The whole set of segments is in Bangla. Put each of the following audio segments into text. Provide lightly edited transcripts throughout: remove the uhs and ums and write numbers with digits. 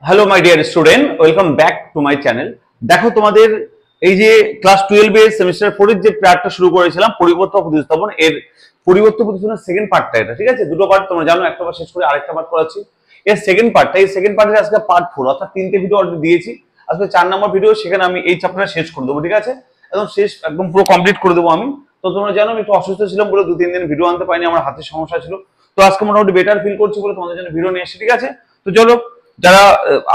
Hello my dear student, welcome back to my channel. দেখো তোমাদের এই যে ক্লাস 12 এর সেমিস্টার 4 এর যে পার্টটা শুরু করেছিলাম পরিবর্তন ও প্রতিস্থাপন, এর পরিবর্তন প্রতিস্থাপনের সেকেন্ড পার্টটা এটা, ঠিক আছে? দুটো পার্ট তোমরা জানো, একটা পার্ট শেষ করে আরেকটা পার্ট করাচ্ছি। এর সেকেন্ড পার্টটা, এই সেকেন্ড পার্টের আজকে পার্ট 4, অর্থাৎ তিনটে ভিডিও অলরেডি দিয়েছি। আজকে 4 নম্বর ভিডিও, সেখানে আমি এই চ্যাপ্টারটা শেষ করে দেবো, ঠিক আছে? একদম শেষ, একদম পুরো কমপ্লিট করে দেবো আমি। তো তোমরা জানো আমি একটু অসুস্থ ছিলাম বলে 2-3 দিন ভিডিও আনতে পারিনি, আমার হাতের সমস্যা ছিল। তো আজকে মোটামুটি বেটার ফিল করছি বলে তোমাদের জন্য ভিডিও নিয়ে এসেছি, ঠিক আছে? তো চলো, যারা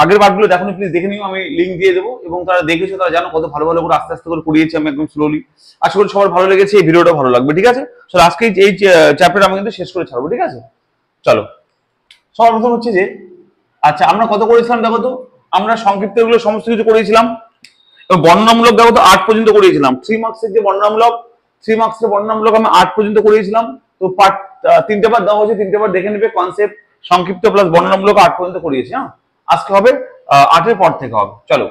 আগের পার্টগুলো দেখো প্লিজ দেখে নিও, আমি লিঙ্ক দিয়ে দেবো, এবং তারা দেখেছো তারা জানো কত ভালো ভালো করে আস্তে আস্তে করে করিয়েছি আমি একদম স্লোলি। আশা করি সবার ভালো লেগেছে, এই ভিডিওটা ভালো লাগবে, ঠিক আছে? চলো আজকে এই চ্যাপ্টার আমি কিন্তু শেষ করে ছাড়বো, ঠিক আছে? চলো, সবার প্রথম হচ্ছে যে, আচ্ছা আমরা কত করেছিলাম দেখো তো। আমরা সংক্ষিপ্ত এগুলো সমস্ত কিছু করেছিলাম, এবং বর্ণনামূলক দেখো তো 8 পর্যন্ত করিয়েছিলাম। 3 মার্কসের যে বর্ণনামূলক, 3 মার্কসের বর্ণনামূলক আমি 8 পর্যন্ত করিয়েছিলাম। তো পার্ট 3টে পার্ট দেওয়া হয়েছে, 3টে পার্ট দেখে নেবে। কনসেপ্ট, সংক্ষিপ্ত প্লাস বর্ণনামূলক 8 পর্যন্ত করিয়েছি। হ্যাঁ, আজকে হবে 8 এর পর থেকে হবে। চলো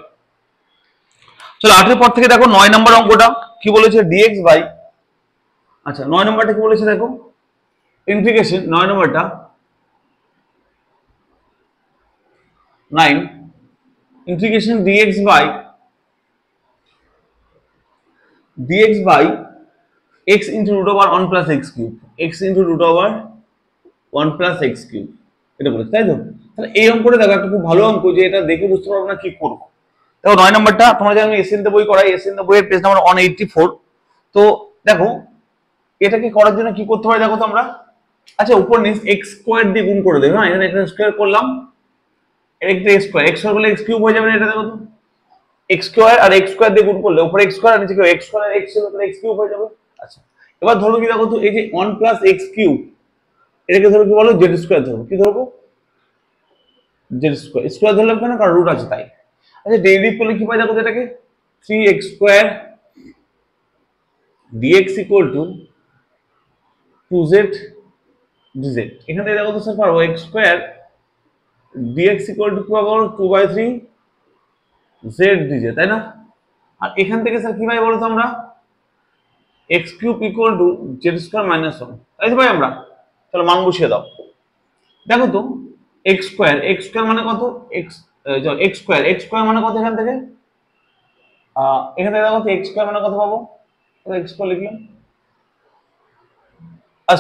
চলো 8 এর পর থেকে দেখো 9 নম্বর অঙ্কটা কি বলেছে, ডিএক্স বাই, আচ্ছা 9 নম্বরটা কি বলেছে দেখো, ইন্টিগ্রেশন 9 নম্বরটা 9 integration dx by x into root over 1 plus x cube, x into root over 1 plus x cube, এটা বলেছে, তাই তো? তাহলে এই অঙ্কটা দেখো একটা খুব ভালো অঙ্ক, যে এটা দেখে বুঝতে পারবো না কি করবো। দেখো 9 নম্বরটা তোমরা জানো এসএন তে বই করাই, এসএন তে বইয়ের পেজ নাম্বার 184। তো দেখো এটাকে করার জন্য কি করতে হয় দেখো তো আমরা, আচ্ছা উপর নিচ x স্কয়ার দিয়ে গুণ করে দেবে। হ্যাঁ, এখানে x স্কয়ার করলাম, এটা x স্কয়ার, x স্কয়ার করলে x কিউব হয়ে যাবে না, এটা দেখো তো x স্কয়ার আর x স্কয়ার দিয়ে গুণ করলে উপরে x স্কয়ার আর নিচে কি x স্কয়ার আর x ছিল, তাহলে x কিউব হয়ে যাবে। আচ্ছা এবার ধরো কি দেখো তো, এই যে 1 প্লাস x কিউব, এটাকে ধরো কি বলো, জেড স্কয়ার ধরো, কি ধরবো, জেড স্কয়ার। স্কয়ার ধরলাম কেন, কারণ রুট আছে তাই। আচ্ছা ডেরিভেটিভ করলে কি পাই দেখো তো, এটাকে 3x square dx equal two 2z dz। এখান থেকে দেখো তো স্যার পারবো x square dx equal two কি পাবো, 2/3 z dz, তাই না? আর এখান থেকে স্যার কি পাই বলো তো আমরা, x cube equal to z square minus 1, তাই তো ভাই আমরা। তাহলে মান বসিয়ে দাও, দেখো তো x স্কয়ার মানে কত, x স্কয়ার মানে কত, এখান থেকে দেখো তো x স্কয়ার মানে কত পাবো, x স্কয়ার লিখলাম,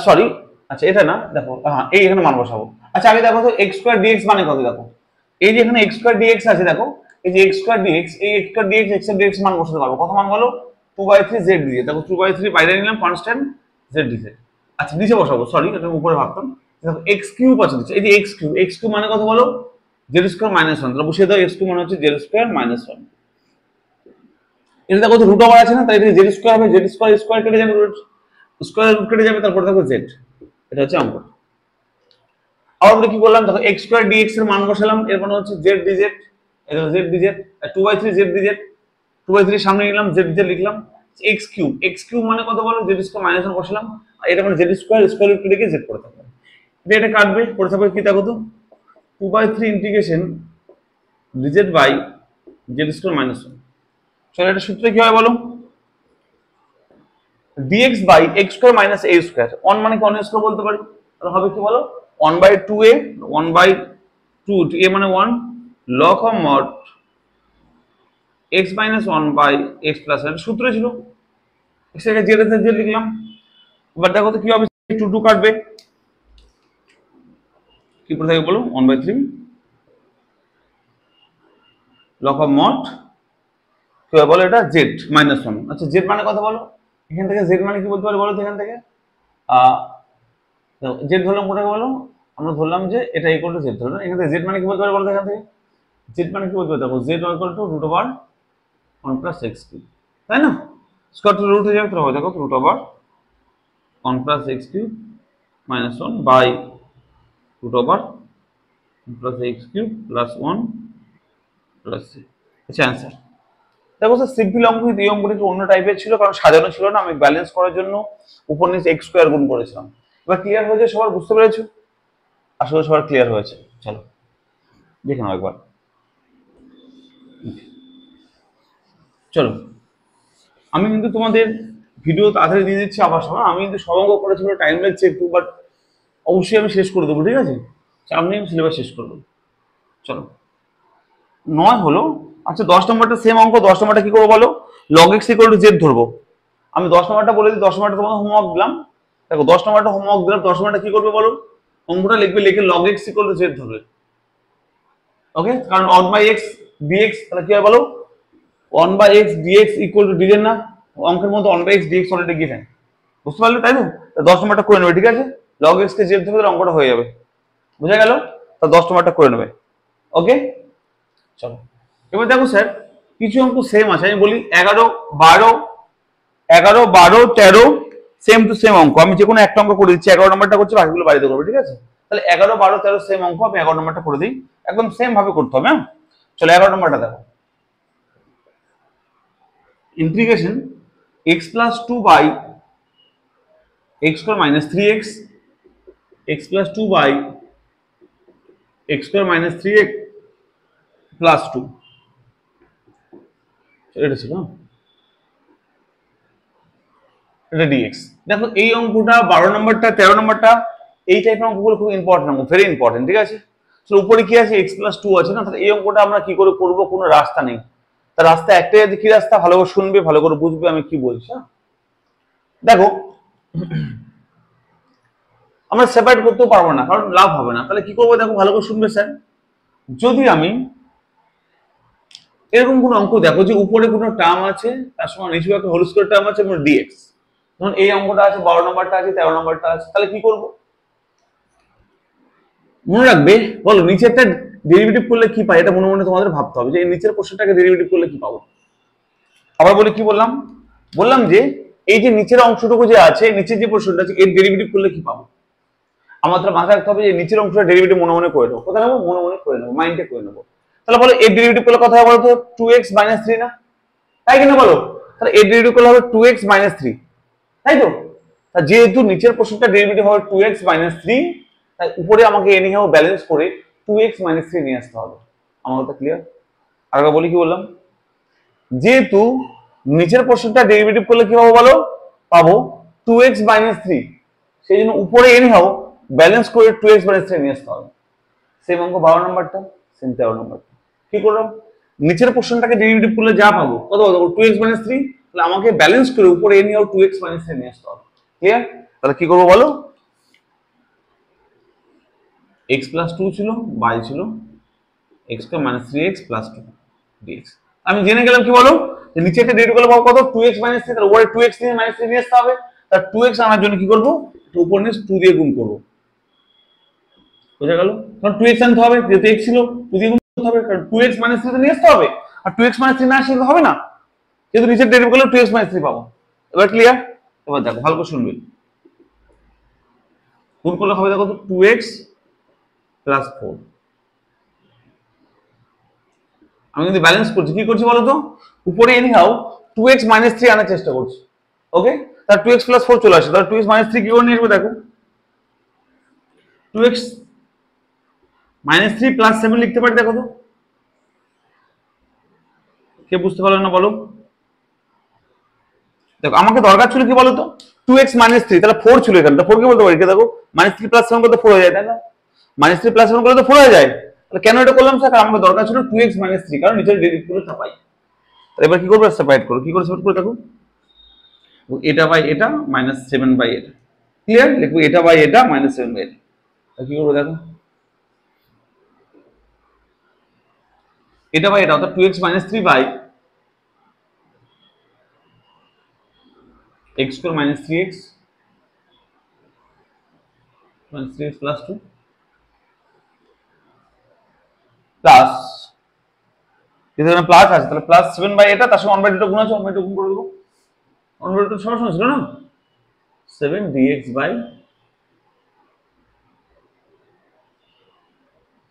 সরি, আচ্ছা এটা না, দেখো হ্যাঁ এই এখানে মান বসাবো। আচ্ছা আগে দেখো তো x স্কয়ার dx মানে কত, দেখো এই যে এখানে x স্কয়ার dx আছে, দেখো এই যে x স্কয়ার dx, এই x স্কয়ার dx x এর dx মান বসাতে পারবো, কত মান বলো, 2/3 z dz। দেখো 2/3 বাইরে নিলাম, কনস্ট্যান্ট z dz। আচ্ছা নিচে বসাবো, সরি এটা উপরে ভাবতাম। দেখো x কিউব আছে নিচে, এই যে x কিউব মানে কত বলো, z স্কয়ার মাইনাস 1, তাহলে বসিয়ে দাও, x কিউব মানে হচ্ছে z স্কয়ার মাইনাস 1। এটা দেখো তো রুট ওভার আছে না, তাই এটা z স্কয়ার হবে, z স্কয়ার কেটে যাবে, রুট স্কয়ার রুট কেটে যাবে, তারপর দেখো z। এটা হচ্ছে অঙ্ক। আবার আমরা কি করলাম দেখো, x স্কয়ার dx এর মান বসালাম, এর মানে হচ্ছে z dz, এই দেখো z dz 2/3 z dz, 2/3 সামনে নিলাম, z dz লিখলাম। x কিউব মানে কত বলো, z স্কয়ার মাইনাস 1 বসালাম, আর এটা মানে z স্কয়ার রুট কেটে গিয়ে z পড়ে থাকবে, এটা কাটবে, পড়ে থাকবে কি দেখো তো, 2/3 integration dz by z square minus 1। চলো এটা সূত্রে কি হয় বলো, dx by x square minus a square, 1 মানে কি 1 স্কয়ার বলতে পারি, তাহলে হবে কি বলো, 1/2a, 1/2 a মানে 1 log of mod x minus 1 by x plus 1, সূত্র ছিল, x এর z এর z লিখলাম। এবার দেখো তো কি হবে, 2 2 কাটবে, কি পড়ে থাকবে বলো, 1/3 log of mod কি হবে বলো, এটা z minus 1। আচ্ছা z মানে কত বলো, এখান থেকে z মানে কি বলতে পারি বলো তো, এখান থেকে z ধরলাম কোটাকে বলো, আমরা ধরলাম যে এটা ইকুয়াল টু z ধরলাম, এখান থেকে z মানে কি বলতে পারি বলো, এখান থেকে z মানে কি বলতে পারি দেখো, z equal to root over 1 plus x cube, তাই না? স্কয়ার টু রুট হয়ে যাবে, তাহলে হবে দেখো root over 1 plus x cube minus 1 by root over 1 plus x cube plus 1 plus c। আচ্ছা অ্যান্সার দেখো স্যার, সিম্পল অঙ্ক, এই অঙ্কটা একটু অন্য টাইপের ছিল, কারণ সাজানো ছিল না, আমি ব্যালেন্স করার জন্য উপর নিচে x স্কয়ার গুণ করেছিলাম। এবার ক্লিয়ার হয়েছে সবার, বুঝতে পেরেছো? আসলে সবার ক্লিয়ার হয়েছে। চলো দেখে নাও একবার, চলো আমি কিন্তু তোমাদের ভিডিও তাড়াতাড়ি দিয়ে দিচ্ছি আবার সময়, আমি কিন্তু সব অঙ্ক করেছি, টাইম লাগছে একটু, বাট অবশ্যই আমি শেষ করে দেবো, ঠিক আছে? চাপ নিয়ে আমি সিলেবাস শেষ করে দেবো। চলো 9 হলো। আচ্ছা 10 নম্বরটা সেম অঙ্ক, 10 নম্বরটা কি করবো বলো, log x equal to Z ধরবো। আমি 10 নম্বরটা বলে দিই, 10 নম্বরটা তোমাদের হোমওয়ার্ক দিলাম। দেখো 10 নম্বরটা হোমওয়ার্ক দিলাম, 10 নম্বরটা কি করবে বলো, অঙ্কটা লিখবে, লিখে log x equal to Z ধরবে। ওকে, কারণ 1 বাই x dx তাহলে কি হয় বলো, 1 by x dx equal to ডিজেন না, অঙ্কের মধ্যে 1 by x dx already given, বুঝতে পারলে তাই তো? 10 নম্বরটা করে নেবে, ঠিক আছে, log x কে জেড ধরবে, অঙ্কটা হয়ে যাবে, বুঝা গেল? তা 10 নম্বরটা করে নেবে। ওকে চলো, এবার দেখো স্যার কিছু অঙ্ক সেম আছে, আমি বলি 11 12 13 সেম টু সেম অঙ্ক, আমি যে কোনো একটা অঙ্ক করে দিচ্ছি, 11 নম্বরটা করছি, বাকিগুলো বাড়িতে করবে, ঠিক আছে? তাহলে 11 12 13 সেম অঙ্ক, আমি 11 নম্বরটা করে দিই, একদম সেম ভাবে করতে হবে। হ্যাঁ চলো 11 নম্বরটা দেখো, integration x plus 2 by x square minus 3x, x plus 2 by x square minus 3x plus 2, এটা ছিল, এটা dx। দেখো এই অঙ্কটা 12 নম্বরটা 13 নম্বরটা এই টাইপের অঙ্কগুলো খুব ইম্পর্টেন্ট অঙ্ক, ভেরি ইম্পর্টেন্ট, ঠিক আছে? তো উপরে কি আছে, x প্লাস 2 আছে না, তাহলে এই অঙ্কটা আমরা কি করে করব, কোনো রাস্তা নেই, তার রাস্তা একটাই আছে, কি রাস্তা, ভালো করে শুনবে, ভালো করে বুঝবে আমি কি বলছি। দেখো আমরা সেপারেট করতেও পারবো না, কারণ লাভ হবে না, তাহলে কি করবো দেখো, ভালো করে শুনবে স্যার, যদি আমি এরকম কোন অঙ্ক দেখো যে উপরে কোনো টার্ম আছে, তার সঙ্গে নিচে একটা হোল স্কয়ার টার্ম আছে এবং dx, ধরুন এই অঙ্কটা আছে, 12 নম্বরটা আছে, 13 নম্বরটা আছে, তাহলে কি করব, মনে রাখবে, বলো নিচেরটা ডেরিভেটিভ করলে কি পাই, এটা মনে মনে তোমাদের ভাবতে হবে যে এই নিচের পোর্শনটাকে ডেরিভেটিভ করলে কি পাবো। আবার বলি কি বললাম, বললাম যে এই যে নিচের অংশটুকু যে আছে, নিচের যে পোর্শনটা আছে, এর ডেরিভেটিভ করলে কি পাবো, আমাদের মাথায় রাখতে হবে যে নিচের অংশটা ডেরিভেটিভ মনে মনে করে নেবো, কোথায় নেবো, মনে মনে করে নেবো, মাইন্ডে করে নেবো। তাহলে বলো এর ডেরিভেটিভ করলে কথা হবে বলো তো, 2x মাইনাস 3 না, তাই কিনা বলো, তাহলে এর ডেরিভেটিভ করলে হবে 2x মাইনাস 3, তাই তো? যেহেতু নিচের পোর্শনটা ডেরিভেটিভ হবে 2x মাইনাস 3, তাই উপরে আমাকে এনিহাও ব্যালেন্স করে 2x মাইনাস 3 নিয়ে আসতে হবে। আমার কথা ক্লিয়ার? আর বলি কি বললাম, যেহেতু নিচের পোর্শনটা ডেরিভেটিভ করলে কি পাবো বলো, পাবো 2x মাইনাস 3, সেই জন্য উপরে এনিহাও ব্যালেন্স করে 2x মাইনাস 3 নিয়ে আসতে হবে। সেম অঙ্ক 12 নম্বরটা, সেম 13 নম্বরটা, কি করলাম, নিচের পোর্শনটাকে ডেরিভেটিভ করলে যা পাবো কত পাবো, 2x মাইনাস 3, তাহলে আমাকে ব্যালেন্স করে উপরে এনিহাও 2x মাইনাস 3 নিয়ে আসতে হবে। ক্লিয়ার? তাহলে কি করবো বলো, x প্লাস 2 ছিল, y ছিল x square minus 3x plus 2 dx। আমি জেনে গেলাম কি বলো, যে নিচে একটা ডেরিভেটিভ করলে পাবো কত, 2x মাইনাস 3, তাহলে উপরে 2x নিয়ে মাইনাস 3 নিয়ে আসতে হবে, তার 2x আনার জন্য কি করবো, উপর নিয়ে 2 দিয়ে গুণ করবো, বোঝা গেল? কারণ 2x আনতে হবে, যেহেতু x ছিল 2 দিয়ে গুণ করতে হবে, কারণ 2x মাইনাস 3 নিয়ে আসতে হবে, আর 2x মাইনাস 3 না আসলে হবে না, যেহেতু নিচের ডেরিভেটিভ করলে 2x মাইনাস 3 পাবো। এবার ক্লিয়ার? এবার দেখো ভালো করে শুনবে, গুণ করলে হবে দেখো তো 2x প্লাস 4, আমি কিন্তু ব্যালেন্স করছি, কি করছি বলো তো, উপরে এনিহাও 2x মাইনাস 3 আনার চেষ্টা করছি, ওকে, তার 2x প্লাস 4 চলে আসে, তাহলে 2x মাইনাস 3 কি করে নিয়ে আসবে দেখো, 2x মাইনাস 3 প্লাস 7 লিখতে পারি, দেখো তো কে বুঝতে পারলো না বলো, দেখো আমাকে দরকার ছিল কি বলতো, 2x মাইনাস 3, তাহলে 4 ছিল এখানে, 4 কে বলতে পারি, দেখো মাইনাস 3 প্লাস 7 করতে 4 হয়ে যায়, তাই না, মাইনাস 3 প্লাস 7 করলে তো 4 হয়ে যায়, তাহলে কেন এটা করলাম স্যার, কারণ আমাকে দরকার ছিল 2x মাইনাস 3, কারণ নিচের ডেরিভেটিভ গুলো চাপাই। এবার কি করবো, সেপারেট করো, কি করে সেপারেট করে দেখো, এটা বাই এটা মাইনাস 7 বাই এটা, ক্লিয়ার, লিখবো এটা বাই এটা মাইনাস 7 বাই এটা, কি করবো দেখো, এটা বাই এটা অর্থাৎ 2x minus 3 by x square minus 3x minus 3x plus 2 plus, এখানে প্লাস আছে তাহলে প্লাস 7 বাই এটা, তার সঙ্গে 1 বাই 2 গুণ আছে, 1 বাই 2 গুণ করে দেবো, 1 বাই 2 সমান ছিল না, 7 dx বাই,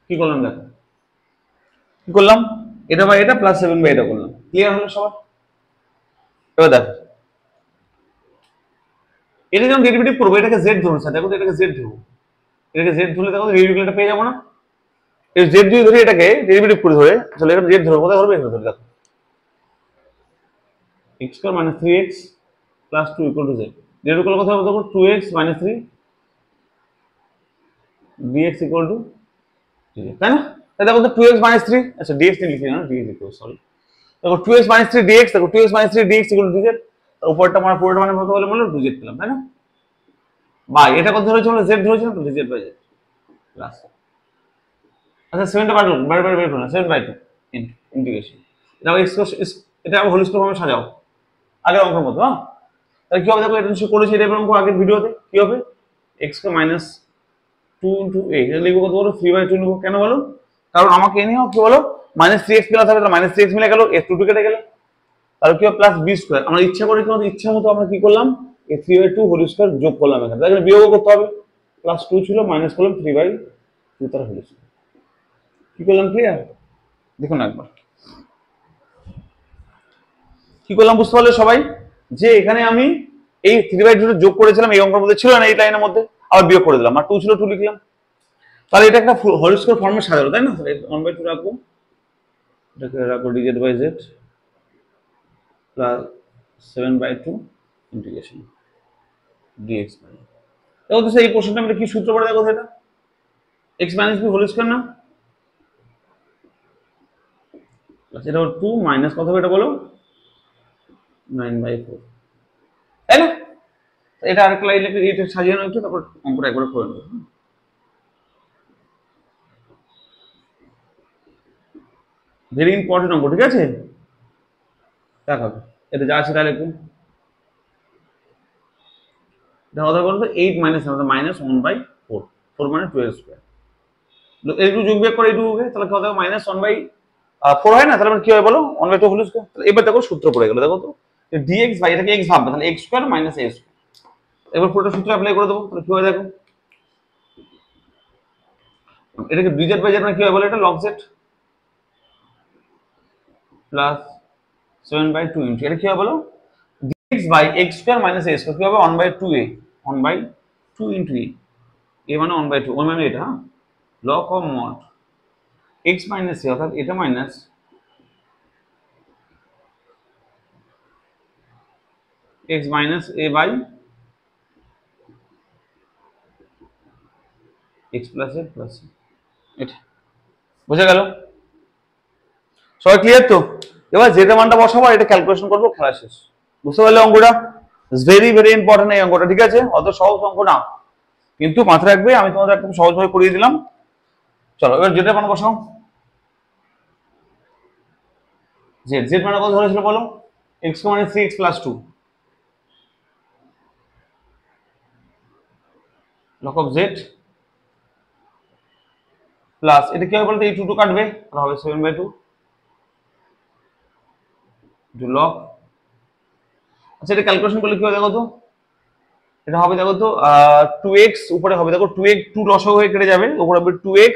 কি করলাম দেখো, কি করলাম, এটা বাই এটা প্লাস 7 বাই এটা করলাম, ক্লিয়ার হলো সবার? এবার দেখো এটা যখন ডেরিভেটিভ করবো, এটাকে z ধরুন স্যার, দেখো এটাকে z ধরবো, এটাকে z ধরলে দেখো ডেরিভেটিভটা পেয়ে যাবো না, এই z দিয়ে ধরে এটাকে ডেরিভেটিভ করে ধরে, চলো এখানে z ধরবো, কোথায় ধরবে, এখানে ধরে দেখো x square minus 3x plus 2 equal to z, derivative করলে কথা হবে দেখো 2x minus 3 dx equal two, তাই না, দেখো তো 2x - 3, আচ্ছা dx নিয়ে লিখি না, dx লিখো, সরি। দেখো 2x - 3 dx, দেখো 2x - 3 dx = 2z, উপরটা মানে পুরোটা মানে কত বলে 2z পেলাম, তাই না? বা এটা কত ধরেছিল, z ধরেছিল তো, dz/z প্লাস, আচ্ছা 7টা বের করো না, 7/2 ইন্টিগ্রেশন, এটা এটা হোল স্কয়ার ফর্মে সাজাও আগের অঙ্কের মতো। হ্যাঁ, তাহলে কি হবে দেখো, এটা নিশ্চয় করেছি এটা অঙ্ক আগের ভিডিওতে। কি হবে, x কে -2 * a, এটা লিখবো কত বলো, 3/2 লিখবো। কেন বলো, কারণ আমাকে এ নিয়েও কি বলো -3x প্লাস হবে, তাহলে -3x মিলে গেল, a 2 কেটে গেল, তাহলে কি হবে +b²। আমরা ইচ্ছা করে কি, ইচ্ছা মতো আমরা কি করলাম, এই 3/2 হোল স্কয়ার যোগ করলাম এখানে, তাহলে বিয়োগ করতে হবে, +2 ছিল মাইনাস করলাম 3/2 তার হোল স্কয়ার। কি করলাম, ক্লিয়ার? দেখুন একবার কি করলাম বুঝতে পারলে সবাই, যে এখানে আমি এই 3/2 যোগ করেছিলাম, এই অঙ্কের মধ্যে ছিল না, এই লাইনের মধ্যে আবার বিয়োগ করে দিলাম, আর 2 ছিল 2 লিখলাম, তাহলে এটা একটা হোল স্কয়ার ফর্মে সাজালো, তাই না? 1/2 রাখবো, এটাকে রাখবো dz/z প্লাস 7/2 ইন্টিগ্রেশন dx। দেখো তো সেই কোশ্চেনটা আমরা কি সূত্র পড়ে, দেখো এটা x - b হোল স্কয়ার না, এটা 2 মাইনাস কত হবে এটা বলো, 9/4, তাই না? এটা আরেকটা লাইন লিখে এটা সাজিয়ে নাও একটু, তারপর অঙ্কটা একবার করে নেবো। ভেরি ইম্পর্টেন্ট অঙ্ক, ঠিক আছে? দেখো এটা যা আছে তাহলে একটু এটা কথা বলতো 8 মাইনাস -1/4, 4 মানে 2 স্কয়ার, এইটু যোগ বিয়োগ করে এইটু হবে, তাহলে কত হবে -1/4 হয় না, তাহলে কি হয় বলো, 1/2 হোল স্কয়ার। এবার দেখো সূত্র পড়ে গেল, দেখো তো dx বাই এটাকে x ভাববে, তাহলে x square minus a square. এবার পুরোটা সূত্র অ্যাপ্লাই করে দেবো, তাহলে কি হয় দেখো, এটাকে dz/z মানে কি হয় বলো, এটা log z প্লাস 7/2 ইনটু এটা কি হবে বলো, dx by x square minus a square, কি হবে 1/2a, 1/2 ইনটু a মানে 1/2, ওই মানে এটা, হ্যাঁ, log of mod x minus a, অর্থাৎ এটা minus x minus a by x plus a plus এটা, বুঝে গেল সবাই, ক্লিয়ার তো? এবার যেটা মানটা বসাবো, এটা ক্যালকুলেশন করবো, খেলা শেষ। বুঝতে পারলে অঙ্কটা ভেরি ভেরি ইম্পর্টেন্ট এই অঙ্কটা, ঠিক আছে? অত সহজ অঙ্ক না, কিন্তু মাথায় রাখবে, আমি তোমাদের একদম সহজভাবে করিয়ে দিলাম। চলো এবার যেটা মান বসাও, জেড মানে কত ধরেছিল বলো, x মানে 3x plus 2, lock of Z plus এটা কি হবে বলতে, এই 2 কাটবে, তাহলে হবে 7/2 লক। আচ্ছা এটা ক্যালকুলেশন করলে কি হবে দেখো তো, এটা হবে দেখো তো 2x উপরে হবে দেখো, 2x 2 লসাগু হয়ে কেটে যাবে, উপরে হবে 2x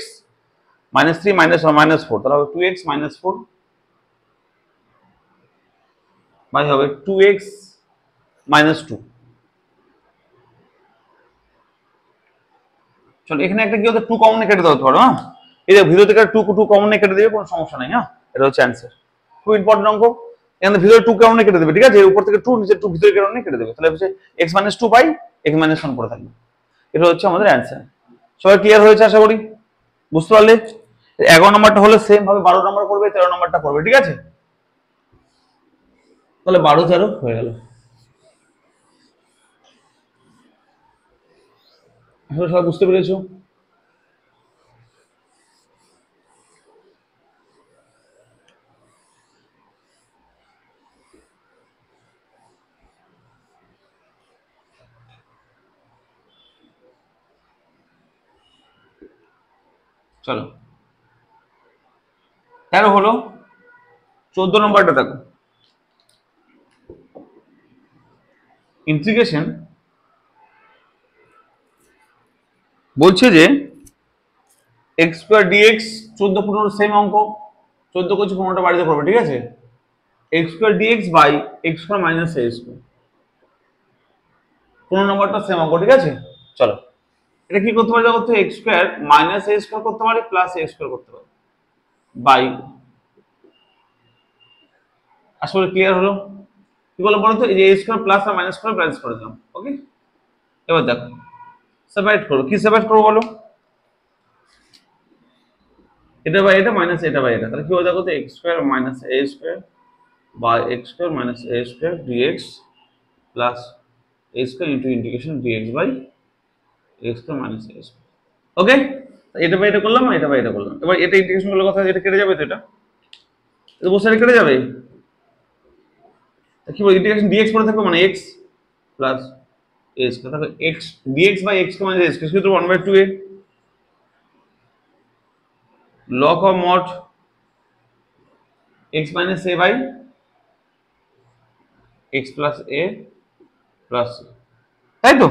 -3 -4, তাহলে হবে 2x - 4 বাই হবে 2x - 2। চলো এখানে একটা কি হতো, 2 কমন কেটে দাও পারো, হ্যাঁ, এই যে ভিতর থেকে 2 কমন কেটে দেবে, কোনো সমস্যা নাই, হ্যাঁ, এটা হচ্ছে অ্যান্সার। খুব ইম্পর্টেন্ট অঙ্ক, এখানে ভিতরে 2 কমন কেটে দেবে, ঠিক আছে? উপর থেকে 2, নিচে 2, ভিতরে কেটে দেবে, তাহলে হচ্ছে x - 2 বাই x - 1 পড়ে থাকবে। এটা হচ্ছে আমাদের অ্যান্সার। সবাই ক্লিয়ার হয়েছে আশা করি, বুঝতে পারলে? 11 নম্বরটা হলে সেম ভাবে 12 নম্বর করবে, 13 নম্বরটা করবে, ঠিক আছে? তাহলে 12 13 হয়ে গেল। আসলে সবাই বুঝতে পেরেছো? চলো 13 হলো, 14 নম্বরটা দেখো, ইন্টিগ্রেশন বলছে যে x স্কয়ার dx, 14 15 সেম অঙ্ক, 14 করছি 15টা বাড়িতে করবে, ঠিক আছে? x square dx by x square minus a square, 15 নম্বরটা সেম অঙ্ক, ঠিক আছে? চলো এটা কি করতে পারি দেখো তো, x square minus a square করতে পারি, প্লাস a স্কয়ার করতে পারি, বাই, আসলে ক্লিয়ার হলো? কি বলো বলো তো, এই যে a স্কয়ার প্লাস আর মাইনাস করে ব্যালেন্স করে দিলাম, ওকে? এবার দেখো সেপারেট করো, কি সেপারেট করবো বলো, এটা বাই এটা মাইনাস এটা বাই এটা, তাহলে কি হবে দেখো তো x square minus a square বা x square minus a square dx plus a square into integration dx by x square minus a square. Okay, এটা বাই এটা করলাম, এটা বাই এটা করলাম। এবার এটা ইন্টিগ্রেশন করলে কথা এটা কেটে যাবে, তো এটা বসে কেটে যাবে। কি বল, ইন্টিগ্রেশন ডিএক্স পড়ে থাকবে মানে এক্স প্লাস এ স্কোয়ার, তাহলে x dx by x minus a square সূত্র 1/2a log of mod x minus a by x plus a plus c, তাই তো?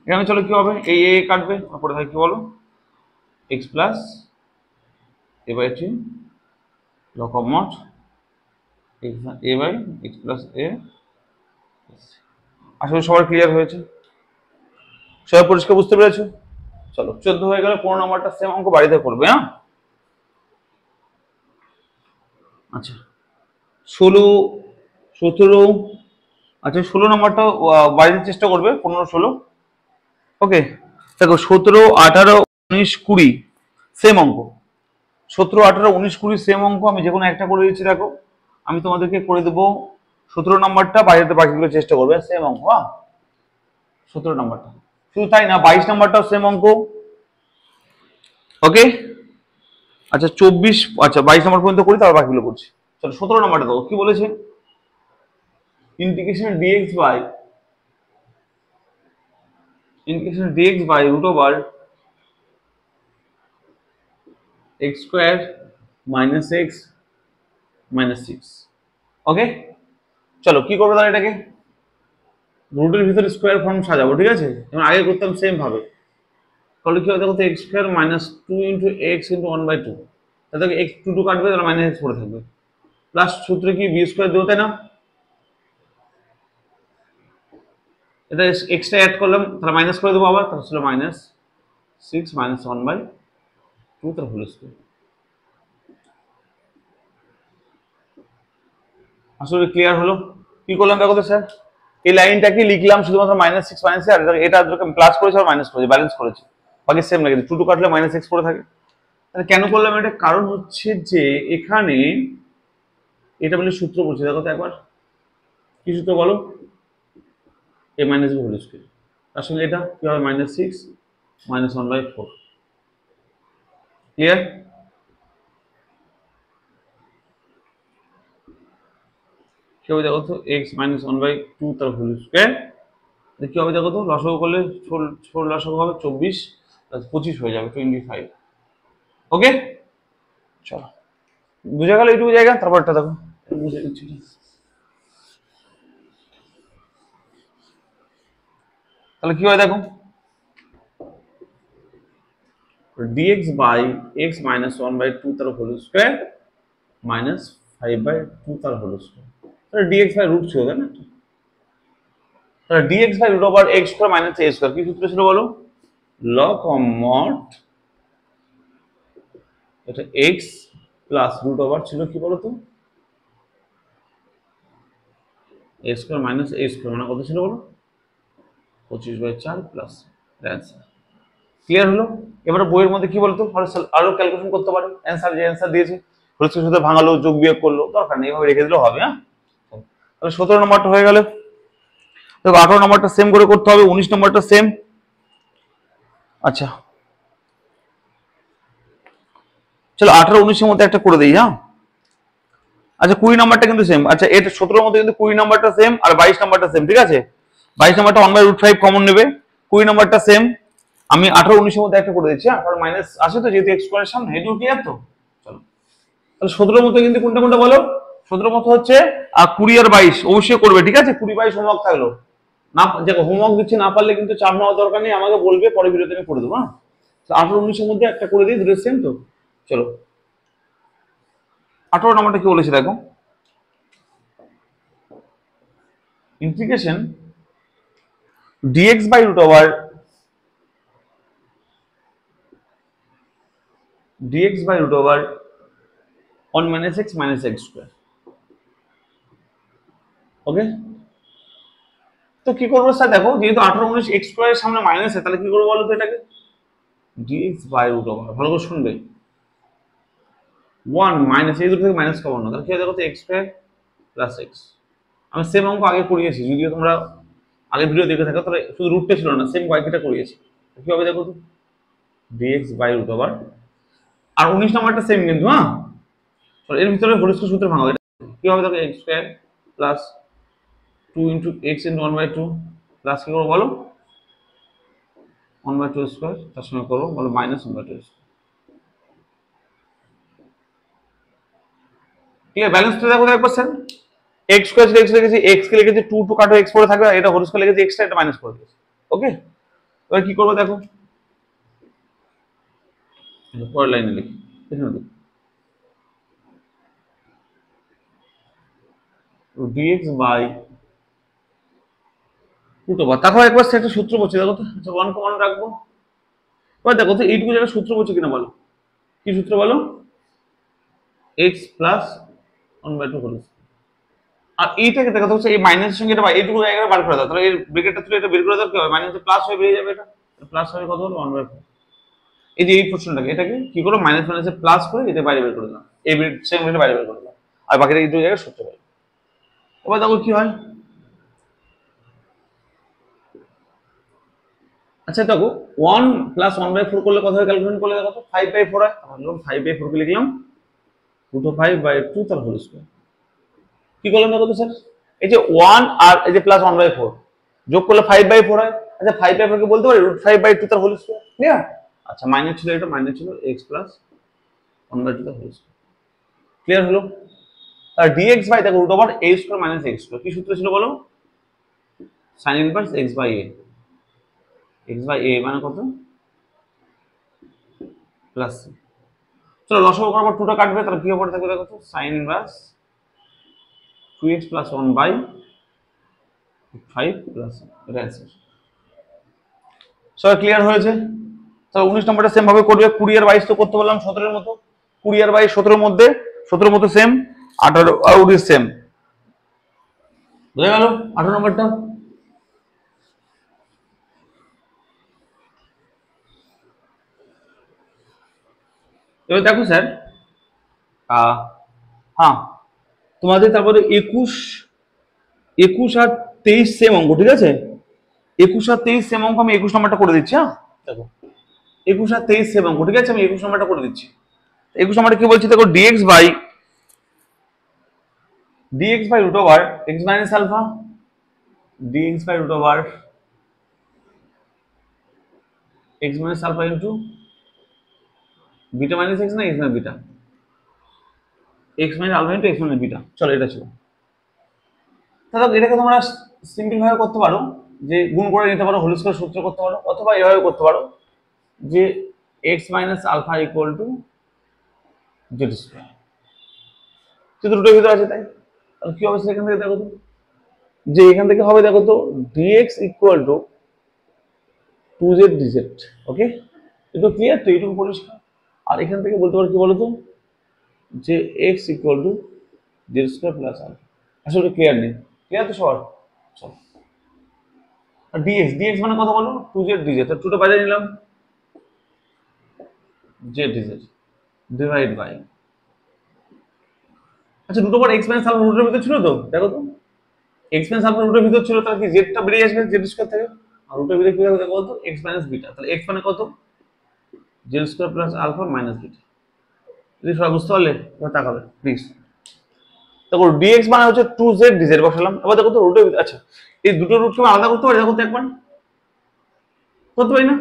এখানে চলো কি হবে, এই a কাটবে, তারপরে থাকে কি বলো x plus a by 2 log of mod x a by x plus a। আসলে সবার ক্লিয়ার হয়েছে, সবাই পরিষ্কার বুঝতে পেরেছো? চলো 14 হয়ে গেলে 15 নম্বরটা সেম অঙ্ক বাড়িতে করবে। হ্যাঁ আচ্ছা 16 17, আচ্ছা 16 নম্বরটা বাড়িতে চেষ্টা করবে, 15 16। ওকে দেখো 17 18 19 20 সেম অঙ্ক, 17 18 19 20 সেম অঙ্ক, আমি যে কোনো একটা করে দিচ্ছি। দেখো আমি তোমাদেরকে করে দেবো 17 নম্বরটা, বাড়িতে বাকিগুলো চেষ্টা করবে, সেম অঙ্ক। হ্যাঁ 17 নম্বরটা, শুধু তাই না 22 নম্বরটাও সেম অঙ্ক। ওকে আচ্ছা 24, আচ্ছা 22 নম্বর পর্যন্ত করি, তারপর বাকিগুলো করছি। চলো 17 নম্বরটা দেখো কি বলেছে, integration dx by root over x square minus x minus 6। Okay চলো কি করবো তাহলে, এটাকে রুটের ভিতরে স্কোয়ার ফর্ম সাজাবো, ঠিক আছে? যেমন আগে করতাম সেম ভাবে। তাহলে কি হবে দেখো তো x square minus 2 into x into 1/2, তাহলে এক্স 2 কাটবে, তাহলে মাইনাস এক্স পড়ে থাকবে, প্লাস সূত্রে কি বি স্কোয়ার দেবো, তাই না? এটা এক্সট্রা অ্যাড করলাম, তাহলে মাইনাস করে দেবো আবার, তাহলে ছিল মাইনাস 6 মাইনাস 1/2 তার হোল স্কোয়ার। আসলে ক্লিয়ার হলো? কি করলাম দেখো তো স্যার, এই লাইনটাকে লিখলাম শুধুমাত্র -6 মাইনাস, আর এটা প্লাস করেছে আর মাইনাস করেছে, ব্যালেন্স করেছে, বাকি সেম লাগে, 2 কাটলে -x পড়ে থাকে। তাহলে কেন করলাম এটা, কারণ হচ্ছে যে এখানে এটা বলে সূত্র বলছে, দেখো তো একবার কি সূত্র বলো, a minus b whole square, তার সঙ্গে এটা কি হবে -6 মাইনাস 1/4। ক্লিয়ার? কি হবে দেখো তো x মাইনাস 1/2 তার হোল স্কয়ার, কি হবে দেখো তো, লসাগু করলে ছোট লসাগু হবে 24 প্লাস 25 হয়ে যাবে 25। ওকে চলো বুঝে গেল এইটুকু জায়গা, তারপরটা দেখো বুঝে দিচ্ছি। তাহলে কি হয় দেখো, dx বাই x মাইনাস 1/2 তার হোল স্কয়ার মাইনাস 5/2 তার হোল স্কয়ার, তাহলে dx বাই রুট ছিল, তাই না? তাহলে dx by root over x square minus a square কি সূত্র ছিল বলো, log of mod এটা x প্লাস রুট ওভার ছিল কি বলো তো a square minus a square, মানে কত ছিল বলো 25/4 প্লাস অ্যান্সার। ক্লিয়ার হলো? এবারে বইয়ের মধ্যে কি বলতো, আরো ক্যালকুলেশন করতে পারো, অ্যান্সার যে অ্যান্সার দিয়েছে হোল স্কয়ার সাথে ভাঙালো, যোগ বিয়োগ করলো, দরকার নেই, এইভাবে রেখে দিলেও হবে। হ্যাঁ তাহলে 17 নম্বরটা হয়ে গেল, দেখো 18 নম্বরটা সেম করে করতে হবে, 19 নম্বরটা সেম। আচ্ছা চলো 18 19 এর মধ্যে একটা করে দিই। হ্যাঁ আচ্ছা 20 নাম্বারটা কিন্তু সেম, আচ্ছা এটা 17 এর মধ্যে কিন্তু 20 নাম্বারটা সেম আর 22 নাম্বারটা সেম, ঠিক আছে? 22 নাম্বারটা 1/√5 কমন নেবে, 20 নাম্বারটা সেম। আমি 18 19 এর মধ্যে একটা করে দিচ্ছি, হ্যাঁ কারণ মাইনাস আসে তো, যেহেতু x স্কয়ারের সামনে, এটুকু ক্লিয়ার তো? চলো তাহলে 17 এর মধ্যে কিন্তু কোনটা কোনটা বলো, 17 এর মধ্যে হচ্ছে 20 আর 22 অবশ্যই করবে, ঠিক আছে? 20 22 হোমওয়ার্ক থাকলো, না দেখো হোমওয়ার্ক দিচ্ছি, না পারলে কিন্তু চাপ নেওয়ার দরকার নেই, আমাকে বলবে, পরে ভিডিওতে আমি করে দেবো। হ্যাঁ 18 19 এর মধ্যে একটা করে দিই, দুটো সেম তো। চলো 18 নাম্বারটা কি বলেছে দেখো, integration dx by root over on minus x minus x square। ওকে তো কি করবো স্যার, দেখো যেহেতু 18 19 x স্কয়ারের সামনে মাইনাস আছে, তাহলে কি করবো বলো তো, এটাকে dx by root over, ভালো করে শুনবে, 1 মাইনাস এই দুটো থেকে মাইনাস কমন না, তাহলে কি হয় দেখো তো x স্কয়ার প্লাস x। আমি সেম অঙ্ক আগে করিয়েছি, যদিও তোমরা আগের ভিডিও দেখে থাকো, তাহলে শুধু রুটটা ছিল না, সেম কয়েকটা করিয়েছি। কি হবে দেখো তো dx বাই রুট ওভার, আর 19 নম্বরটা সেম কিন্তু, হ্যাঁ এর ভিতরে হোল স্কয়ার সূত্র ভাঙা হবে। কি হবে দেখো x square plus 2 into x into 1/2 plus কি করবো বলো 1/2 স্কয়ার, তার সঙ্গে করবো বলো মাইনাস 1/2 স্কয়ার। ঠিক আছে, ব্যালেন্সটা দেখো একবার স্যার, x স্কয়ার ছিল x লিখেছি, x কে লিখেছি 2 টু কাটো x পড়ে থাকবে, এটা হোল স্কয়ার লিখেছি, x টা এটা মাইনাস করে দিয়েছি। ওকে, এবার কি করবো দেখো, পরের লাইনে লিখি, এখানে লিখি dx বাই রুট ওভার, তারপর একবার সেটা সূত্র বলছি দেখো তো, আচ্ছা 1 কমন রাখবো। এবার দেখো তো এইটুকু জায়গায় সূত্র বলছে কিনা বলো, কি সূত্র বলো, x প্লাস 1/2 হোল স্কয়ার। আর এইটাকে দেখো হচ্ছে এই মাইনাসের সঙ্গে এটা এইটুকু জায়গায় বার করে দাও, তাহলে এর ব্র্যাকেটটা তুলে এটা বের করে দাও, কি হবে মাইনাসে প্লাস হয়ে বেরিয়ে যাবে, এটা প্লাস হবে কত হলো 1/4। এই যে এই পোর্শনটাকে এটাকে কি করো মাইনাস মাইনাসে প্লাস করে এটা বাইরে বের করে দাও, এই সেম এটা বাইরে বের করে দাও, আর বাকিটা এই দুই জায়গায় সূত্র পাবে। এবার দেখো কি হয়, আচ্ছা দেখো 1 প্লাস 1/4 করলে কত হয় ক্যালকুলেশন করলে দেখো তো 5/4 হয়, তাহলে 5/4 কে লিখলাম √5/2 তার হোল স্কয়ার। কি করলাম দেখো তো স্যার, এই যে 1 আর এই যে প্লাস 1/4 যোগ করলে 5/4 হয়, আচ্ছা 5/4 কে বলতে পারি √5/2 তার হোল স্কয়ার, ক্লিয়ার। আচ্ছা মাইনাস ছিল, এটা মাইনাস ছিল x প্লাস 1/2 তার হোল স্কয়ার, ক্লিয়ার হলো। আর dx বাই দেখো √ a square minus x square, কি সূত্র ছিল বলো, sin inverse x by a, x by a মানে কত প্লাস c। চলো লসাগু করার পর 2টা কাটবে, তাহলে কি হবে থাকবে দেখো তো sin inverse 2x plus 1 by 5 plus এটা অ্যান্সার। সবাই ক্লিয়ার হয়েছে? তাহলে 19 নম্বরটা সেম ভাবে করবে, 20 আর 22 তো করতে বললাম 17 এর মতো, 20 আর 22 17 এর মধ্যে, 17 এর মতো সেম, 18 আর 19 সেম, বুঝে গেল 18 নম্বরটা। এবার দেখো স্যার, হ্যাঁ তোমাদের তারপরে 21 আর 23 সেম অঙ্ক, ঠিক আছে 21 আর 23 সেম অঙ্ক, আমি 21 নম্বরটা করে দিচ্ছি। হ্যাঁ দেখো 21 আর 23 সেম অঙ্ক, ঠিক আছে আমি 21 নম্বরটা করে দিচ্ছি। 21 নম্বরটা কি বলছি দেখো, dx by root over x minus alpha, dx by root over x minus alpha into beta minus x না x minus beta, x minus alpha into x minus beta. চলো এটা ছিল, তাহলে এটাকে তোমরা সিম্পল ভাবে করতে পারো, যে গুণ করে নিতে পারো, হোল স্কয়ার সূত্র করতে পারো, অথবা এভাবে করতে পারো যে x minus alpha equal to z square, যেহেতু রুটের ভিতরে আছে তাই। তাহলে কি হবে এখান থেকে দেখো তো, যে এখান থেকে হবে দেখো তো dx equal two 2z dz। ওকে, এটা ক্লিয়ার তো, এইটুকু পরিষ্কার। আর এখান থেকে বলতে পারো কি বলতো, যে x equal to z square plus alpha. আসলে ক্লিয়ার নেই, ক্লিয়ার তো সবার? চলো, আর dx মানে কত বলো 2z dz, তার 2টা বাইরে নিলাম, z dz ডিভাইড বাই, আচ্ছা দুটো পর x মাইনাস আলফা রুটের ভিতর ছিল তো, দেখো তো x মাইনাস আলফা রুটের ভিতর ছিল, তাহলে কি জেডটা বেরিয়ে আসবে জেড স্কয়ার থেকে, আর রুটের ভিতরে কি হবে দেখো তো x মাইনাস বিটা, তাহলে x মানে কত z square plus alpha minus beta. যদি সবাই বুঝতে পারলে এবার তাকাবে প্লিজ। দেখো dx মানে হচ্ছে 2z dz বসালাম, এবার দেখো তো রুটের ভিতরে, আচ্ছা এই দুটো রুটকে আমি আলাদা করতে পারি, দেখো তো একবার করতে পারি না,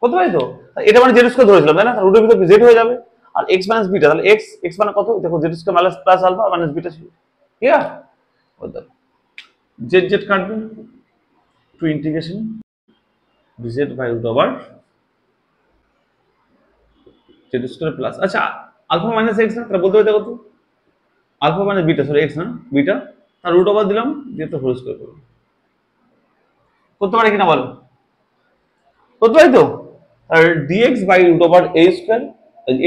করতে পারি তো, এটা মানে জেড স্কয়ার ধরেছিলাম তাই না, রুটের ভিতরে জেড হয়ে যাবে, আর x মাইনাস বিটা, তাহলে x মানে কত দেখো z square minus plus alpha minus beta ছিল, ঠিক আছে। জেড জেড কাটবে, to integration dz by root over z square plus, আচ্ছা আলফা মাইনাস এক্স না, তাহলে বলতে পারি দেখো তো আলফা মানে বিটা, সরি এক্স না বিটা, তার রুট ওভার দিলাম দিয়ে তো হোল স্কয়ার করব, করতে পারি কিনা বলো, করতে পারি তো। আর dx by root over a square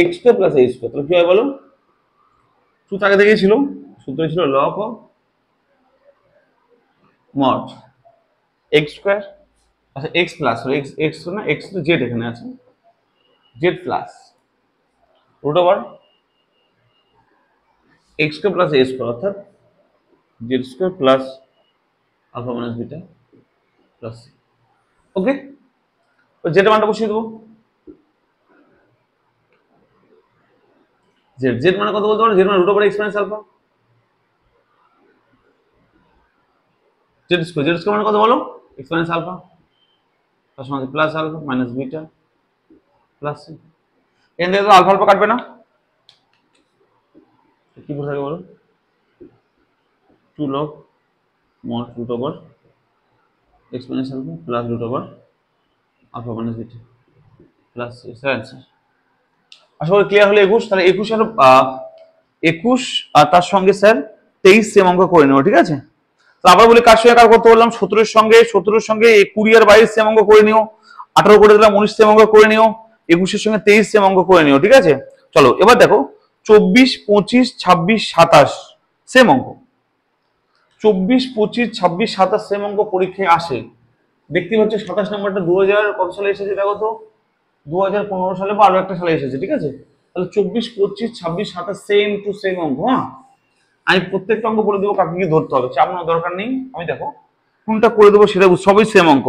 x square plus a square, তাহলে কি হয় বলো, সূত্র আগে থেকেই ছিল, সূত্র ছিল log of mod x square, আচ্ছা x প্লাস x না x তো z এখানে আছে, z plus root over x square plus a square অর্থাৎ z square plus alpha minus beta plus C. Okay, z মানটা বসিয়ে দেবো। জেড জেড মানে কত বলতে পারো? জেড মানে root over x minus alpha. Z square মানে কত বলো? এক্স মাইনাস আলফা তার সঙ্গে plus alpha minus beta plus C. এখান থেকে তো আলফা আলফা কাটবে না, কি পড়ে থাকে বলো? 2 log mod root over x minus alpha plus root over alpha minus beta plus answer. আশা করি ক্লিয়ার হলো। 21 তাহলে 21 আর 21 আর তার সঙ্গে স্যার 23 সেম অঙ্ক করে নেব, ঠিক আছে? তো আবার বলি কার সঙ্গে কার করতে বললাম? 17 এর সঙ্গে 20 আর 22 সেম অঙ্ক করে নিও। 18 করে দিলাম 19 সেম অঙ্ক করে নিও। 21 এর সঙ্গে 23 সেম অঙ্ক করে নিও, ঠিক আছে? চলো এবার দেখো 24 25 26 27 সেম অঙ্ক। 24 25 26 27 সেম অঙ্ক পরীক্ষায় আসে। দেখতে পাচ্ছ 27 নম্বরটা 2000 কত সালে এসেছে দেখো তো? 2015 সালে বা আরো একটা সালে এসেছে, ঠিক আছে? তাহলে 24 25 26 27 সেম টু সেম অঙ্ক। হ্যাঁ, আমি প্রত্যেকটা অঙ্ক বলে দেবো কাকে কি ধরতে হবে, চাপ নেওয়ার দরকার নেই। আমি দেখো কোনটা করে দেবো সেটা সবই সেম অঙ্ক।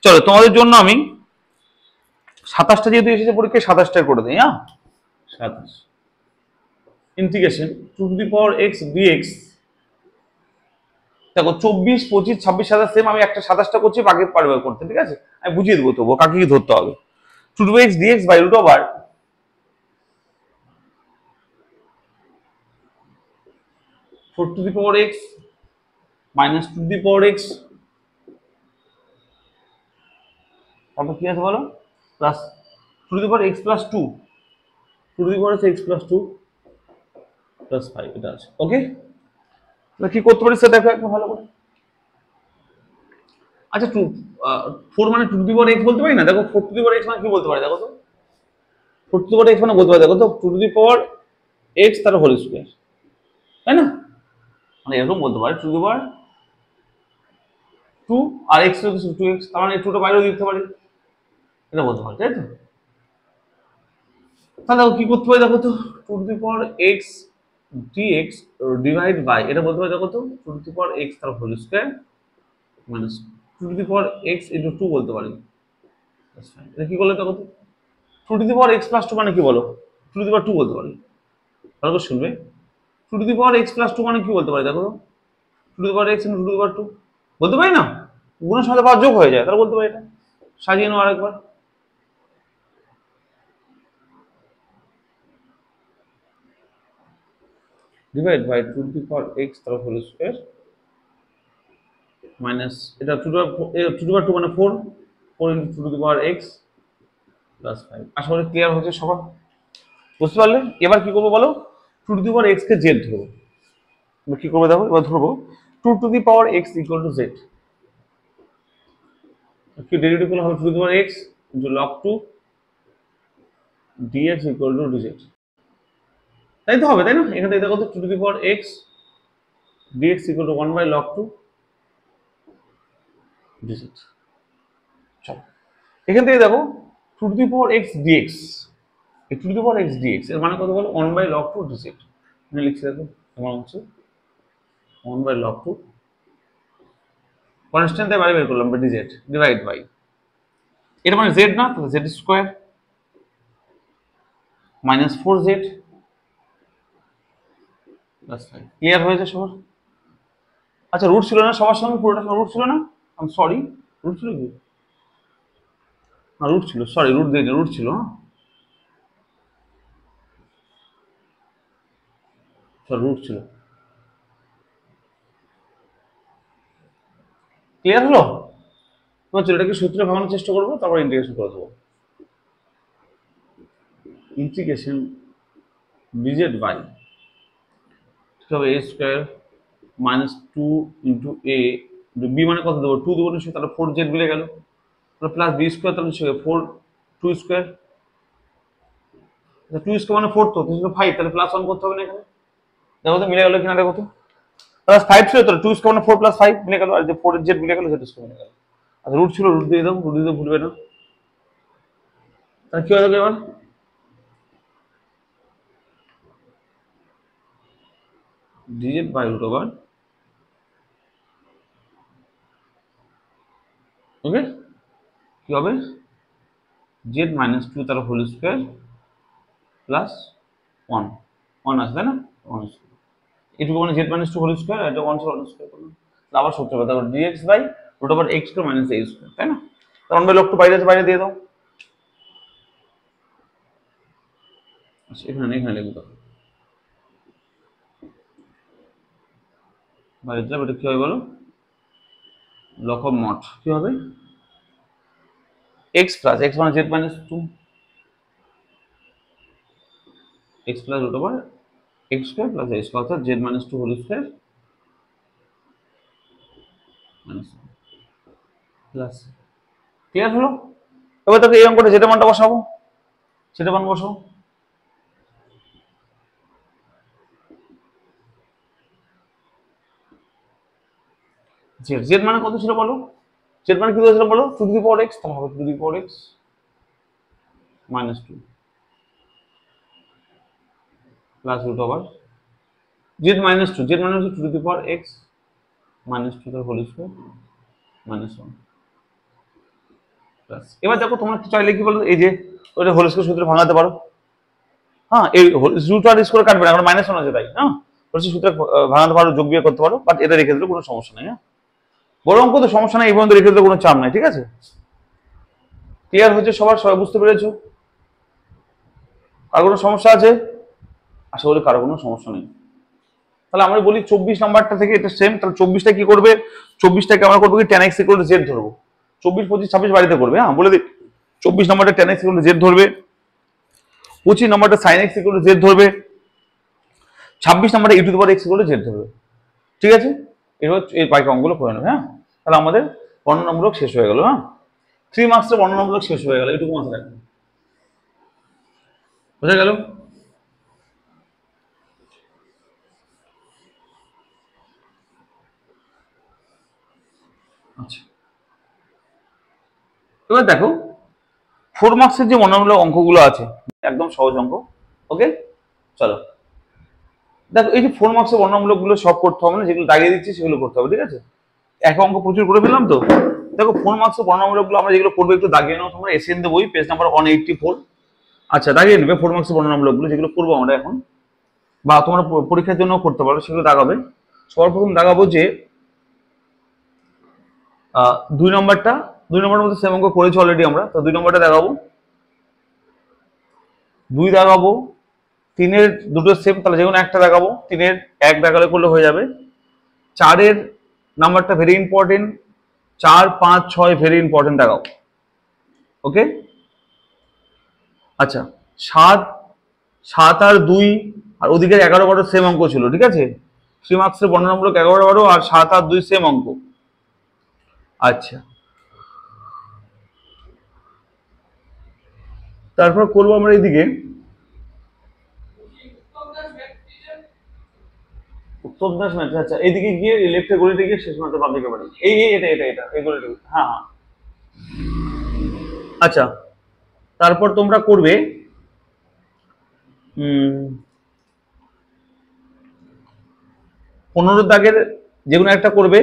চলো তোমাদের জন্য আমি 27টা যেহেতু এসেছে পরীক্ষায় 27টা করে দিই। হ্যাঁ, 27 integration two to the power x dx. দেখো 24 25 26 27 সেম, আমি একটা 27টা করছি, বাকি পারবে করতে, ঠিক আছে? আমি বুঝিয়ে দেবো তবুও কাকে কি ধরতে হবে। Two to x dx by root over 4 to the power x minus 2 to the power x, তারপর কি আছে বলো? Plus 2 to the power x plus 2, 2 to the power x plus 2 plus 5, এটা আছে। ওকে, তাহলে কি করতে পারি সেটা দেখো একটু ভালো করে। আচ্ছা 4 মানে 2 টু দি পাওয়ার এক্স বলতে পারি না? দেখো 4 টু দি পাওয়ার এক্স মানে কি বলতে পারি দেখো তো? 4 টু দি পাওয়ার এক্স মানে বলতে পারি দেখো তো 2 টু দি পাওয়ার এক্স তার হোল স্কয়ার, তাই না? মানে এরকম বলতে পারি 2 to the power 2 R x এর 2x, তার মানে 2টা বাইরেও দিতে পারি, এটা বলতে পারি, তাই তো? তাহলে কি করতে পারি দেখো তো? 2 to the power x d x divide by, এটা বলতে পারি দেখো তো 2 টু দি পাওয়ার এক্স তার whole square minus 2 to the power x into 2 বলতে পারি। That's fine. এটা কি করলে দেখো তো? 2 to the power x plus 2 মানে কি বলো? 2 টু দি পাওয়ার 2 বলতে পারি। ভালো করে শুনবে, 2 to the power x plus 2 মানে কি বলতে পারি দেখো তো? 2 to the power x into 2 to the power 2 বলতে পারি না? গুণের সাথে পাওয়ার যোগ হয়ে যায়, তাহলে বলতে পারি এটা। সাজিয়ে নাও আরেকবার। Divide by 2 to the power x তার হোল স্কয়ার মাইনাস এটা 2 টু দি পাওয়ার 2 মানে 4, 4 into 2 to the power x plus 5। আশা করি ক্লিয়ার হচ্ছে সবার, বুঝতে পারলে? এবার কি করবো বলো? 2 to the power x K Z ধরবো। এবার কি করবো দেখো, এবার ধরবো 2 to the power x equal to Z. কি ডেরিভেটিভ করলে হবে 2 to the power x into log 2 dx equal two dz, তাই তো হবে, তাই না? এখান থেকে দেখো তো 2 to the power x dx equal to 1 by log 2 dz। চলো এখান থেকে দেখো 2 to the power x d x, এই 2 to the power x d x এর মানে কত বলো? 1 বাই log 2 dz। আমি লিখছি দেখো, তোমার হচ্ছে 1 বাই log 2 কনস্ট্যান্ট তাই বাইরে বের করলাম dz ডিভাইড বাই, এটা মানে z না, তাহলে z square minus 4z plus 5। Clear হয়েছে সবার? আচ্ছা রুট ছিল না সবার সঙ্গে, পুরোটা রুট ছিল না? আমি সরি, রুট ছিল কি? না রুট ছিল, সরি রুট দিয়ে রুট ছিল। হ্যাঁ রুট ছিল। ক্লিয়ার হলো? তোমার চলো এটাকে সূত্রে ভাঙানোর চেষ্টা করবো, তারপর ইন্টিগ্রেশন করে দেবো। ইন্টিগ্রেশন ডিজেড বাই ঠিক হবে এ স্কোয়ার মাইনাস 2 ইন্টু এ, বি মানে কত দেবো? 2 দেবো নিশ্চয়ই, তাহলে 4 জেড মিলে গেল, তাহলে প্লাস বি স্কোয়ার, তাহলে নিশ্চয়ই 4 2 স্কোয়ার, 2 স্কোয়ার মানে 4, তো 5, তাহলে প্লাস 1 করতে হবে না এখানে। দেখো তো মিলে গেল কিনা দেখো তো? প্লাস 5 ছিল তো, 2 স্কোয়ার মানে 4 প্লাস 5 মিলে গেল, আর যে 4 এর জেড মিলে গেল, জেড স্কোয়ার মিলে গেল। আর রুট ছিল, রুট দিয়ে দাও, রুট দিতে ভুলবে না। তাহলে কি হয়ে যাবে এবার? dz বাই রুট ওভার, ওকে, কি হবে z মাইনাস 2 তার হোল স্কয়ার প্লাস 1, 1 আছে তাই না, 1 এটুকু মানে z মাইনাস 2 হোল স্কয়ার, এটা 1 হোল স্কয়ার করলাম, আবার সূত্র হবে তারপর dx by root over x square minus a square, তাই না? তার 1 বাই লগ টু বাইরে আছে, বাইরে দিয়ে দাও। আচ্ছা এখানে লিখে দাও বাইরে যাবে, এটা কি হবে বলো, লগ অফ মড কি হবে x প্লাস x মানে z minus 2 x plus root over x square plus a square অর্থাৎ z minus 2 whole square minus plus, clear হলো? এবার তোকে এই অঙ্কটা যেটা মানটা বসাবো, সেটা মান বসাবো। জেড মানে কত ছিল বলো, জেড মানে কি ছিল বলো, two to the power x, তাহলে হবে two to the power x minus 2 plus root over z minus 2, z মানে হচ্ছে two to the power x minus 2 তার হোল স্কয়ার মাইনাস 1 প্লাস। এবার দেখো তোমরা চাইলে কি বলো, এই যে ওটা হোল স্কয়ার সূত্রে ভাঙাতে পারো, হ্যাঁ এই রুট আর স্কয়ার কাটবে না, কারণ মাইনাস 1 আছে তাই, হ্যাঁ বলছি সূত্রে ভাঙাতে পারো, যোগ বিয়োগ করতে পারো, বাট এটা রেখে দিলে কোনো সমস্যা নেই। হ্যাঁ বড় অঙ্ক তো সমস্যা নেই, এই পর্যন্ত রেখে দিলে কোনো চাপ নাই, ঠিক আছে? ক্লিয়ার হচ্ছে সবার, সবাই বুঝতে পেরেছো? আর কোনো সমস্যা আছে? আশা করি কারো কোনো সমস্যা নেই। তাহলে আমরা বলি 24 নাম্বারটা থেকে এটা সেম, তাহলে 24টা কি করবে, 24টাকে আমরা করবো কি tan x equal two z ধরবো, 24 25 26 বাড়িতে করবে, হ্যাঁ বলে দিই 24 নাম্বারটা tan x equal two z ধরবে, 25 নাম্বারটা sin x equal two z ধরবে, 26 নাম্বারটা e two the power x equal two z ধরবে, ঠিক আছে? এবার এই বাকি অঙ্কগুলো করে নেবে। হ্যাঁ তাহলে আমাদের বর্ণনামূলক শেষ হয়ে গেল, হ্যাঁ 3 মার্কসের বর্ণনামূলক শেষ হয়ে গেল, এটুকু মাথায় রাখবেন, বোঝা গেল? আচ্ছা এবার দেখো 4 মার্কসের যে বর্ণনামূলক অঙ্কগুলো আছে একদম সহজ অঙ্ক, ওকে চলো দেখো এই যে 4 মার্কসের বর্ণনামূলক গুলো সব করতে হবে না, যেগুলো দাগিয়ে দিচ্ছি সেগুলো করতে হবে, ঠিক আছে? এক অঙ্ক প্রচুর করে ফেললাম তো। দেখো 4 মার্কসের বর্ণনামূলক গুলো আমরা যেগুলো করবো একটু দাগিয়ে নাও তোমরা, এসএন দেবই পেজ নাম্বার 184। আচ্ছা দাগিয়ে নেবে 4 মার্কসের বর্ণনামূলক গুলো যেগুলো করবো আমরা এখন, বা তোমরা পরীক্ষার জন্য করতে পারো, সেগুলো দাগাবে। সবার প্রথম দাগাবো যে 2 নম্বরের মধ্যে সেম অঙ্ক করেছি অলরেডি আমরা, তো 2 নম্বরটা দেখাবো, 2 দেখাবো, 3-এর দুটো সেম, তাহলে যেকোনো একটা দেখাবো, 3-এর 1 দেখালে করলে হয়ে যাবে, 4-এর নাম্বারটা ভেরি ইম্পর্টেন্ট, 4 5 6 ভেরি ইম্পর্টেন্ট দেখাও, ওকে। আচ্ছা 7 আর 2 আর ওদিকে 11 12 সেম অঙ্ক ছিল, ঠিক আছে? 3 মার্কসের বর্ণনামূলক 11 12 আর 7 আর 2 সেম অঙ্ক। আচ্ছা তারপর করবো আমরা এইদিকে উত্তম দাস ম্যাথ, আচ্ছা এইদিকে গিয়ে লেফটে গলিতে গিয়ে শেষ মাত্র বাম দিকে বাড়ি, এই এটা এই গলিটা, হ্যাঁ হ্যাঁ। আচ্ছা তারপর তোমরা করবে 15 দাগের যেকোনো একটা করবে,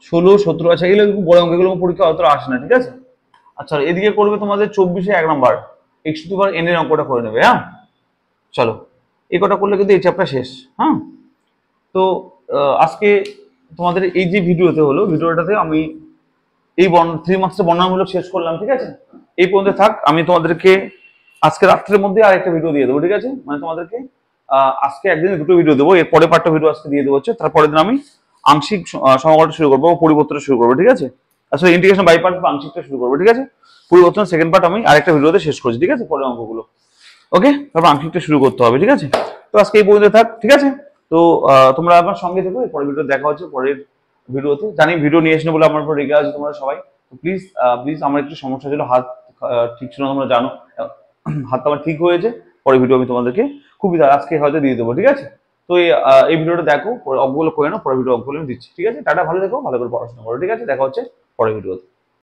16 17, আচ্ছা এগুলো বড় অঙ্ক, এগুলো পরীক্ষা অত আসে না, ঠিক আছে? আচ্ছা এদিকে করবে তোমাদের 24-এ 1 number x two the power n এর অঙ্কটা করে নেবে, হ্যাঁ চলো এই কটা করলে কিন্তু এই চ্যাপ্টার শেষ। হ্যাঁ তো আজকে তোমাদের এই যে ভিডিওতে হলো, ভিডিওটাতে আমি এই 3 মার্কসের বর্ণনামূলক শেষ করলাম, ঠিক আছে? এই পর্যন্ত থাক, আমি তোমাদেরকে আজকে রাত্রের মধ্যে আরেকটা ভিডিও দিয়ে দেবো, ঠিক আছে? মানে তোমাদেরকে আজকে একদিনে দুটো ভিডিও দেবো, এর পরে পার্টটা ভিডিও আজকে দিয়ে দেবো, হচ্ছে তারপরের দিন আমি আংশিক সমাকলনটা শুরু করবো, পরিবর্তন শুরু করবো, ঠিক আছে? আসলে ইন্টিগ্রেশন বাই পার্ট বা আংশিকটা শুরু করবো, ঠিক আছে? পরিবর্তন সেকেন্ড পার্ট আমি আরেকটা ভিডিওতে শেষ করছি, ঠিক আছে? পরের অঙ্কগুলো, ওকে তারপর আংশিকটা শুরু করতে হবে, ঠিক আছে? তো আজকে এই পর্যন্ত থাক, ঠিক আছে? তো তোমরা আমার সঙ্গে থেকো, পরের ভিডিও দেখা হচ্ছে পরের ভিডিওতে। জানি ভিডিও নিয়ে এসে বলে আমার উপর রেগে আছে তোমরা সবাই, প্লিজ প্লিজ আমার একটু সমস্যা ছিল, হাত ঠিক ছিল না, তোমরা জানো, হাতটা আমার ঠিক হয়েছে, পরের ভিডিও আমি তোমাদেরকে খুবই আজকে হয়তো দিয়ে দেবো, ঠিক আছে? তো এই ভিডিওটা দেখো, অঙ্কগুলো করে নাও, পরের ভিডিও অঙ্কগুলো আমি দিচ্ছি, ঠিক আছে? টাটা, ভালো থেকো, ভালো করে পড়াশোনা করো, ঠিক আছে? দেখা হচ্ছে পরের ভিডিওতে।